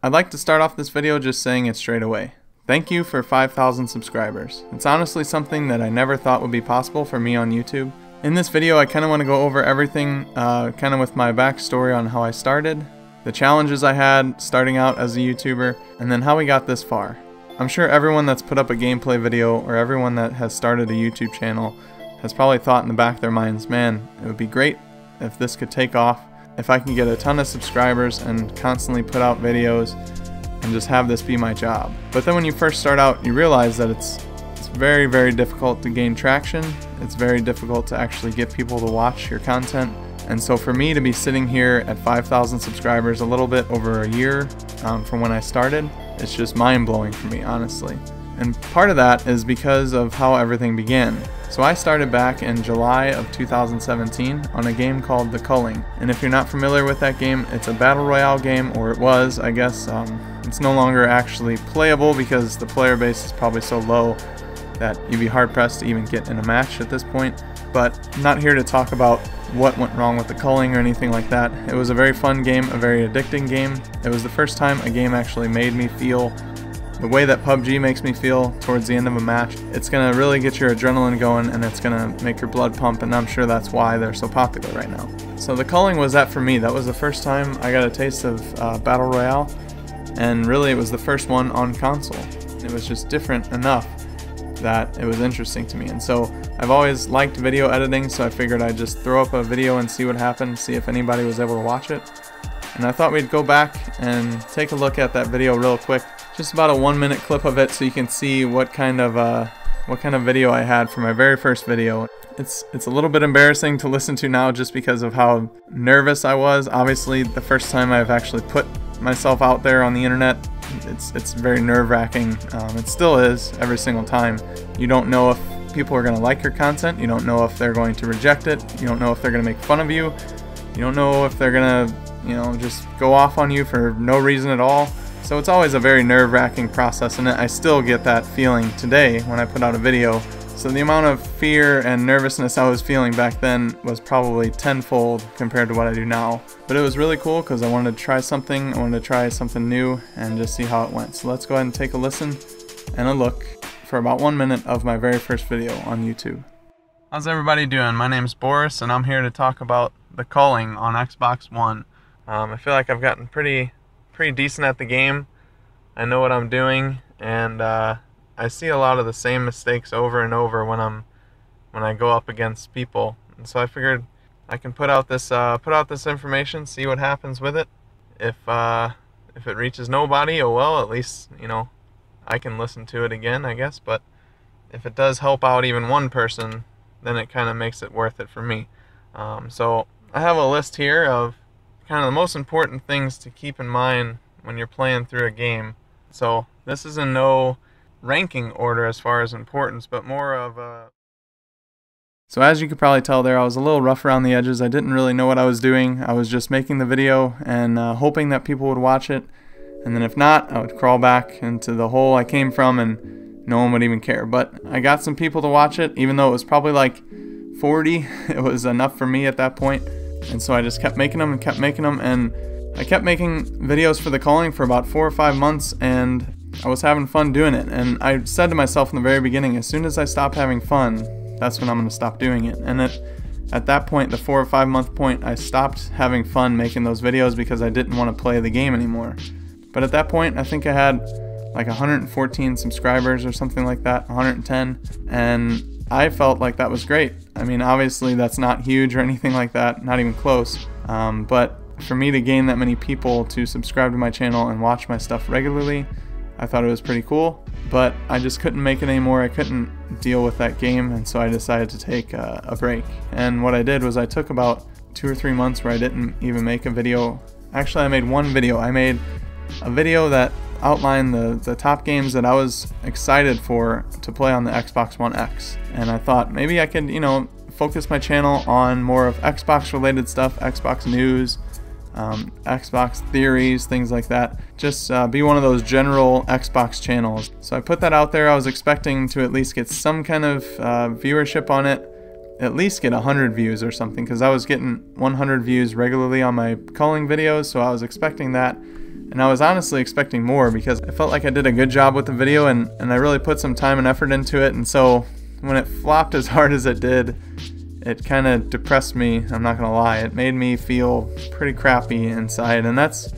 I'd like to start off this video just saying it straight away. Thank you for 5,000 subscribers. It's honestly something that I never thought would be possible for me on YouTube. In this video, I kind of want to go over everything kind of with my backstory on how I started, the challenges I had starting out as a YouTuber, and then how we got this far. I'm sure everyone that's put up a gameplay video or everyone that has started a YouTube channel has probably thought in the back of their minds, man, it would be great if this could take off, if I can get a ton of subscribers and constantly put out videos and just have this be my job. But then when you first start out, you realize that it's very, very difficult to gain traction. It's very difficult to actually get people to watch your content. And so for me to be sitting here at 5,000 subscribers a little bit over a year from when I started, it's just mind-blowing for me, honestly. And part of that is because of how everything began. So I started back in July of 2017 on a game called The Culling. And if you're not familiar with that game, it's a battle royale game, or it was, I guess. It's no longer actually playable because the player base is probably so low that you'd be hard-pressed to even get in a match at this point. But I'm not here to talk about what went wrong with The Culling or anything like that. It was a very fun game, a very addicting game. It was the first time a game actually made me feel the way that PUBG makes me feel towards the end of a match. It's going to really get your adrenaline going, and it's going to make your blood pump, and I'm sure that's why they're so popular right now. So The Culling was that for me. That was the first time I got a taste of Battle Royale, and really it was the first one on console. It was just different enough that it was interesting to me. And so I've always liked video editing, so I figured I'd just throw up a video and see what happened, see if anybody was able to watch it. And I thought we'd go back and take a look at that video real quick. Just about a 1-minute clip of it so you can see what kind of video I had for my very first video. It's a little bit embarrassing to listen to now just because of how nervous I was. Obviously, the first time I've actually put myself out there on the internet, it's very nerve-wracking. It still is every single time. You don't know if people are going to like your content. You don't know if they're going to reject it. You don't know if they're going to make fun of you. You don't know if they're going to, just go off on you for no reason at all. So it's always a very nerve-wracking process, and I still get that feeling today when I put out a video. So the amount of fear and nervousness I was feeling back then was probably tenfold compared to what I do now. But it was really cool because I wanted to try something. I wanted to try something new and just see how it went. So let's go ahead and take a listen and a look for about 1 minute of my very first video on YouTube. How's everybody doing? My name's Boris, and I'm here to talk about The Culling on Xbox One. I feel like I've gotten pretty decent at the game. I know what I'm doing, and I see a lot of the same mistakes over and over when I go up against people. And so I figured I can put out this information, see what happens with it. If it reaches nobody, oh well, at least I can listen to it again, I guess. But if it does help out even one person, then it kind of makes it worth it for me. So I have a list here of kind of the most important things to keep in mind when you're playing through a game. So this is in no ranking order as far as importance, but more of a... So as you could probably tell there, I was a little rough around the edges. I didn't really know what I was doing. I was just making the video and hoping that people would watch it. And then if not, I would crawl back into the hole I came from and no one would even care. But I got some people to watch it, even though it was probably like 40. It was enough for me at that point. And so I just kept making them and kept making them, and I kept making videos for The Culling for about 4 or 5 months, and I was having fun doing it. And I said to myself in the very beginning, as soon as I stop having fun, that's when I'm going to stop doing it. And at that point, the 4 or 5 month point, I stopped having fun making those videos because I didn't want to play the game anymore. But at that point, I think I had like 114 subscribers or something like that, 110, and I felt like that was great. I mean, obviously that's not huge or anything like that, not even close. But for me to gain that many people to subscribe to my channel and watch my stuff regularly, I thought it was pretty cool. But I just couldn't make it anymore. I couldn't deal with that game, and so I decided to take a break. And what I did was I took about 2 or 3 months where I didn't even make a video. Actually, I made one video. I made a video that outlined the top games that I was excited for to play on the Xbox One X. And I thought maybe I could, focus my channel on more of Xbox related stuff, Xbox news, Xbox theories, things like that. Just be one of those general Xbox channels. So I put that out there. I was expecting to at least get some kind of viewership on it, at least get 100 views or something, because I was getting 100 views regularly on my Culling videos, so I was expecting that. And I was honestly expecting more because I felt like I did a good job with the video and I really put some time and effort into it. And so when it flopped as hard as it did, it kind of depressed me, I'm not gonna lie. It made me feel pretty crappy inside, and that's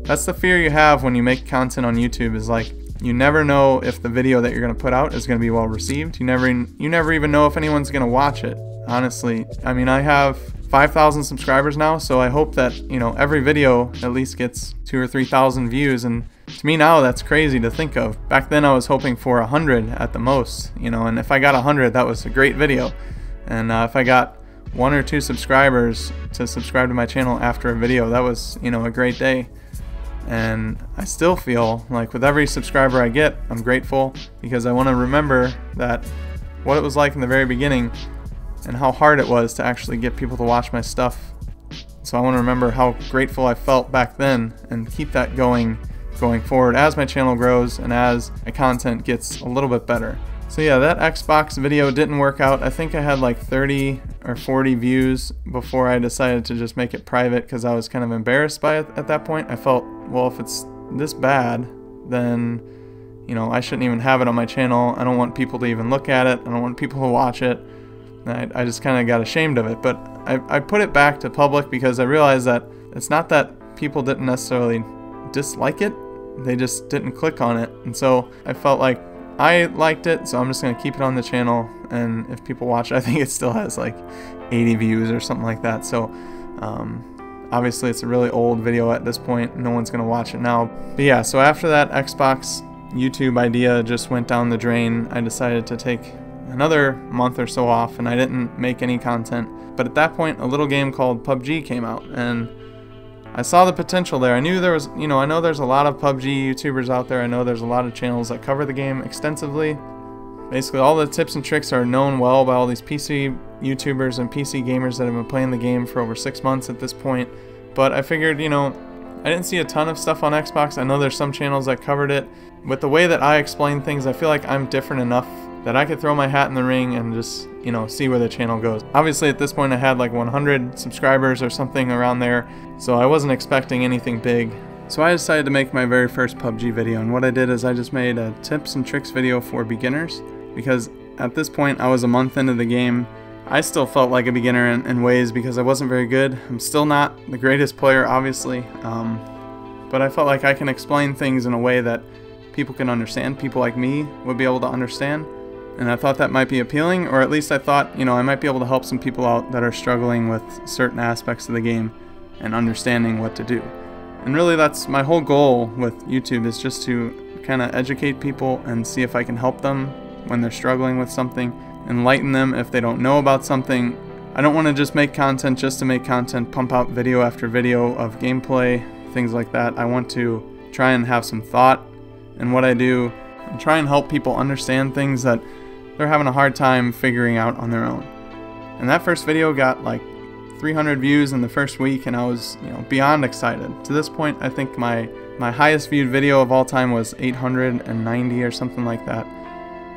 the fear you have when you make content on YouTube, is like, you never know if the video that you're gonna put out is gonna be well received. You never even know if anyone's gonna watch it, honestly. I mean, I have 5,000 subscribers now, so I hope that, you know, every video at least gets 2,000 or 3,000 views, and to me now that's crazy to think of. Back then I was hoping for 100 at the most, you know, and if I got 100, that was a great video. And if I got 1 or 2 subscribers to subscribe to my channel after a video, that was, you know, a great day. And I still feel like with every subscriber I get, I'm grateful, because I want to remember that what it was like in the very beginning and how hard it was to actually get people to watch my stuff. So I want to remember how grateful I felt back then and keep that going forward as my channel grows and as my content gets a little bit better. So yeah, that Xbox video didn't work out. I think I had like 30 or 40 views before I decided to just make it private, because I was kind of embarrassed by it at that point. I felt, well, if it's this bad, then, you know, I shouldn't even have it on my channel. I don't want people to even look at it. I don't want people to watch it. And I just kind of got ashamed of it. But I put it back to public because I realized that it's not that people didn't necessarily dislike it. They just didn't click on it. And so I felt like I liked it, so I'm just going to keep it on the channel, and if people watch it, I think it still has like 80 views or something like that. So obviously it's a really old video at this point. No one's going to watch it now. But yeah, so after that Xbox YouTube idea just went down the drain, I decided to take another month or so off, and I didn't make any content. But at that point, a little game called PUBG came out, and I saw the potential there. I knew there was, you know, I know there's a lot of PUBG YouTubers out there. I know there's a lot of channels that cover the game extensively. Basically, all the tips and tricks are known well by all these PC YouTubers and PC gamers that have been playing the game for over 6 months at this point. But I figured, you know, I didn't see a ton of stuff on Xbox. I know there's some channels that covered it. With the way that I explain things, I feel like I'm different enough that I could throw my hat in the ring and just, you know, see where the channel goes. Obviously at this point I had like 100 subscribers or something around there, so I wasn't expecting anything big. So I decided to make my very first PUBG video, and what I did is I just made a tips and tricks video for beginners, because at this point I was a month into the game. I still felt like a beginner in ways because I wasn't very good. I'm still not the greatest player, obviously, but I felt like I can explain things in a way that people can understand, people like me would be able to understand. And I thought that might be appealing, or at least I thought, you know, I might be able to help some people out that are struggling with certain aspects of the game and understanding what to do. And really that's my whole goal with YouTube, is just to kind of educate people and see if I can help them when they're struggling with something, enlighten them if they don't know about something. I don't want to just make content just to make content, pump out video after video of gameplay, things like that. I want to try and have some thought in what I do and try and help people understand things that they're having a hard time figuring out on their own. And that first video got like 300 views in the first week, and I was, you know, beyond excited. To this point, I think my highest viewed video of all time was 890 or something like that.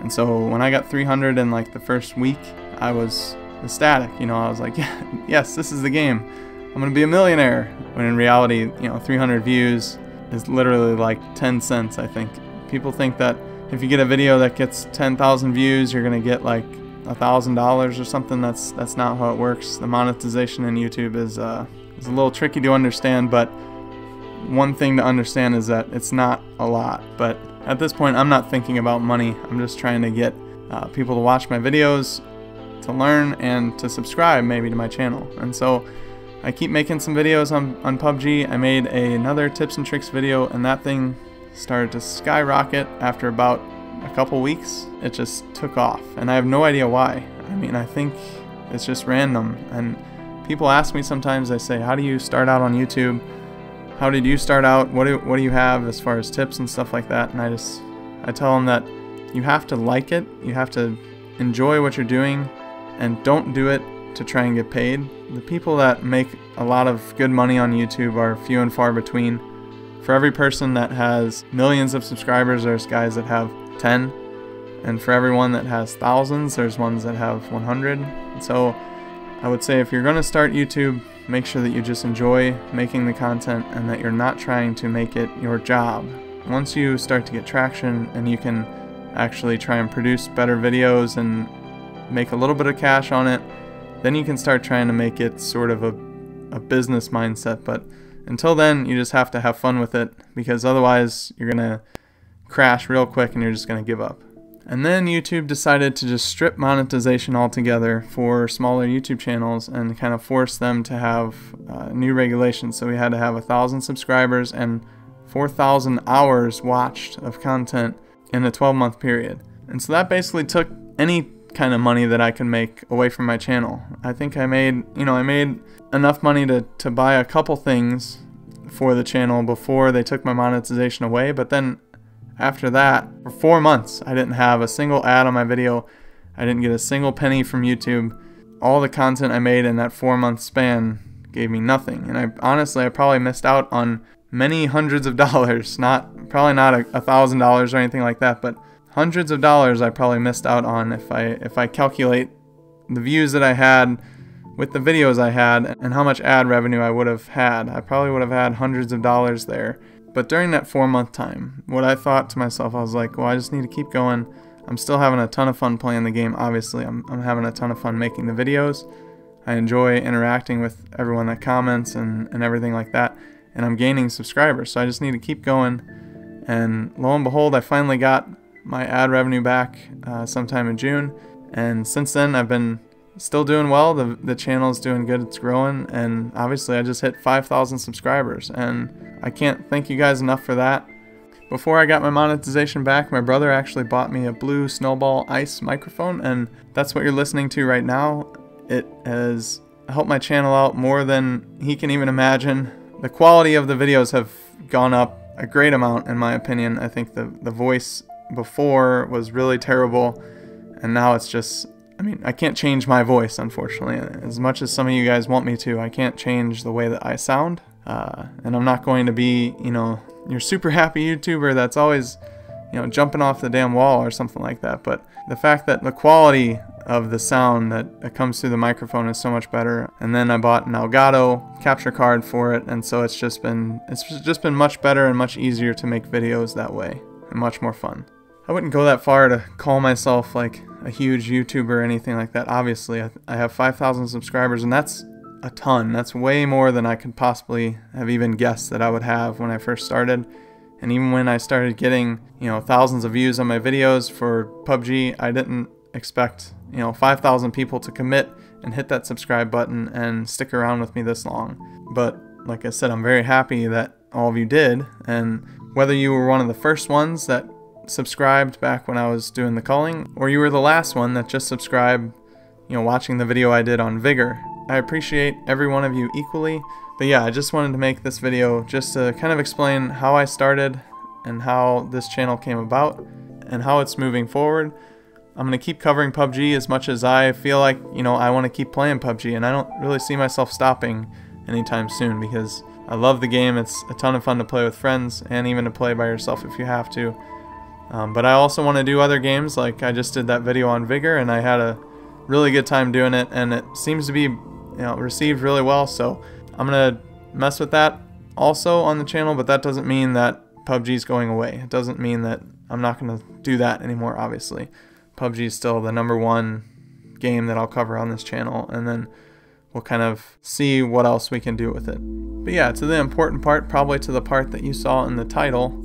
And so when I got 300 in like the first week, I was ecstatic. You know, I was like, yeah, yes, this is the game. I'm gonna be a millionaire. When in reality, you know, 300 views is literally like 10 cents, I think. People think that if you get a video that gets 10,000 views, you're gonna get like $1,000 or something. That's not how it works. The monetization in YouTube is a little tricky to understand, but one thing to understand is that it's not a lot. But at this point, I'm not thinking about money. I'm just trying to get people to watch my videos, to learn, and to subscribe maybe to my channel. And so I keep making some videos on PUBG. I made another tips and tricks video, and that thing started to skyrocket after about a couple weeks. It just took off, and I have no idea why. I mean, I think it's just random. And people ask me sometimes, they say, how do you start out on YouTube? How did you start out? What do you have as far as tips and stuff like that? And I tell them that you have to like it, you have to enjoy what you're doing, and don't do it to try and get paid. The people that make a lot of good money on YouTube are few and far between. For every person that has millions of subscribers, there's guys that have 10, and for everyone that has thousands, there's ones that have 100. And so I would say if you're going to start YouTube, make sure that you just enjoy making the content and that you're not trying to make it your job. Once you start to get traction and you can actually try and produce better videos and make a little bit of cash on it, then you can start trying to make it sort of a business mindset. But until then, you just have to have fun with it, because otherwise you're gonna crash real quick and you're just gonna give up. And then YouTube decided to just strip monetization altogether for smaller YouTube channels and kind of force them to have new regulations. So we had to have 1,000 subscribers and 4,000 hours watched of content in a 12-month period. And so that basically took any kind of money that I could make away from my channel. I think I made enough money to buy a couple things for the channel before they took my monetization away, but then after that, for 4 months, I didn't have a single ad on my video. I didn't get a single penny from YouTube. All the content I made in that 4-month span gave me nothing. And I probably missed out on many hundreds of dollars. Probably not $1,000 or anything like that, but hundreds of dollars I probably missed out on if I calculate the views that I had with the videos I had and how much ad revenue I would have had. I probably would have had hundreds of dollars there. But during that 4-month time, what I thought to myself, I was like, well, I just need to keep going. I'm still having a ton of fun playing the game, obviously. I'm having a ton of fun making the videos. I enjoy interacting with everyone that comments and everything like that. And I'm gaining subscribers, so I just need to keep going. And lo and behold, I finally got my ad revenue back sometime in June. And since then, I've been still doing well. The channel's doing good, it's growing, and obviously I just hit 5,000 subscribers, and I can't thank you guys enough for that. Before I got my monetization back, my brother actually bought me a blue Snowball Ice microphone, and that's what you're listening to right now. It has helped my channel out more than he can even imagine. The quality of the videos have gone up a great amount, in my opinion. I think the voice before was really terrible, and now it's just, I can't change my voice, unfortunately. As much as some of you guys want me to, I can't change the way that I sound. And I'm not going to be, your super happy YouTuber that's always, jumping off the damn wall or something like that. But the fact that the quality of the sound that comes through the microphone is so much better. And then I bought an Elgato capture card for it, and so it's just been much better and much easier to make videos that way, and much more fun. I wouldn't go that far to call myself like a huge YouTuber or anything like that. Obviously, I have 5,000 subscribers, and that's a ton. That's way more than I could possibly have even guessed that I would have when I first started. And even when I started getting, thousands of views on my videos for PUBG, I didn't expect, 5,000 people to commit and hit that subscribe button and stick around with me this long. But like I said, I'm very happy that all of you did. And whether you were one of the first ones that subscribed back when I was doing the culling, or you were the last one that just subscribed, watching the video I did on Vigor, I appreciate every one of you equally. But yeah, I just wanted to make this video just to kind of explain how I started and how this channel came about and how it's moving forward. I'm going to keep covering PUBG as much as I feel like, I want to keep playing PUBG, and I don't really see myself stopping anytime soon because I love the game. It's a ton of fun to play with friends and even to play by yourself if you have to. But I also want to do other games, like I just did that video on Vigor, and I had a really good time doing it, and it seems to be received really well, so I'm gonna mess with that also on the channel. But that doesn't mean that PUBG is going away. It doesn't mean that I'm not gonna do that anymore. Obviously, PUBG is still the #1 game that I'll cover on this channel, and then we'll kind of see what else we can do with it. But yeah, to the important part, probably to the part that you saw in the title,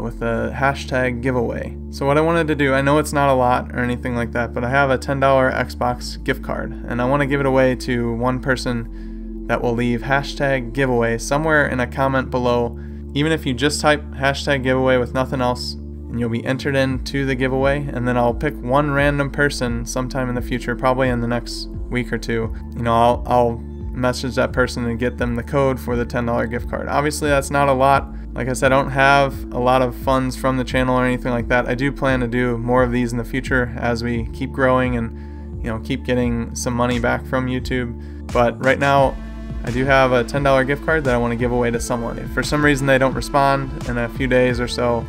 with the hashtag giveaway. So what I wanted to do, I know it's not a lot or anything like that, but I have a $10 Xbox gift card, and I want to give it away to one person that will leave hashtag giveaway somewhere in a comment below. Even if you just type hashtag giveaway with nothing else, and you'll be entered into the giveaway, and then I'll pick one random person sometime in the future, probably in the next week or two. I'll message that person and get them the code for the $10 gift card. Obviously that's not a lot. Like I said, I don't have a lot of funds from the channel or anything like that. I do plan to do more of these in the future as we keep growing and keep getting some money back from YouTube. But right now I do have a $10 gift card that I want to give away to someone. If for some reason they don't respond in a few days or so,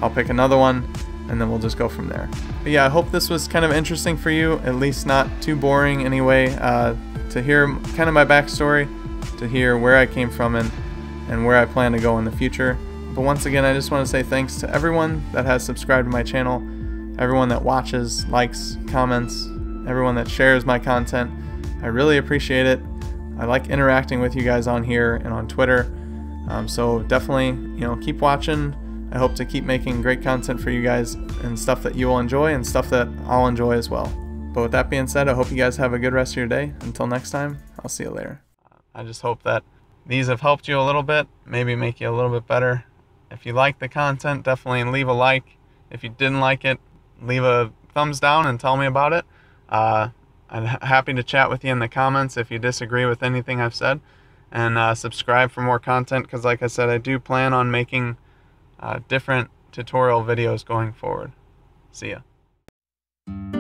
I'll pick another one and then we'll just go from there. But yeah, I hope this was kind of interesting for you, at least not too boring anyway, to hear kind of my backstory. to hear where I came from and where I plan to go in the future. But once again, I just want to say thanks to everyone that has subscribed to my channel, everyone that watches, likes, comments, everyone that shares my content. I really appreciate it. I like interacting with you guys on here and on Twitter. So definitely, keep watching. I hope to keep making great content for you guys and stuff that you will enjoy and stuff that I'll enjoy as well. But with that being said, I hope you guys have a good rest of your day. Until next time, I'll see you later. I just hope that these have helped you a little bit, maybe make you a little bit better. If you like the content, definitely leave a like. If you didn't like it, leave a thumbs down and tell me about it. I'm happy to chat with you in the comments if you disagree with anything I've said. And subscribe for more content, because like I said, I do plan on making different tutorial videos going forward. See ya.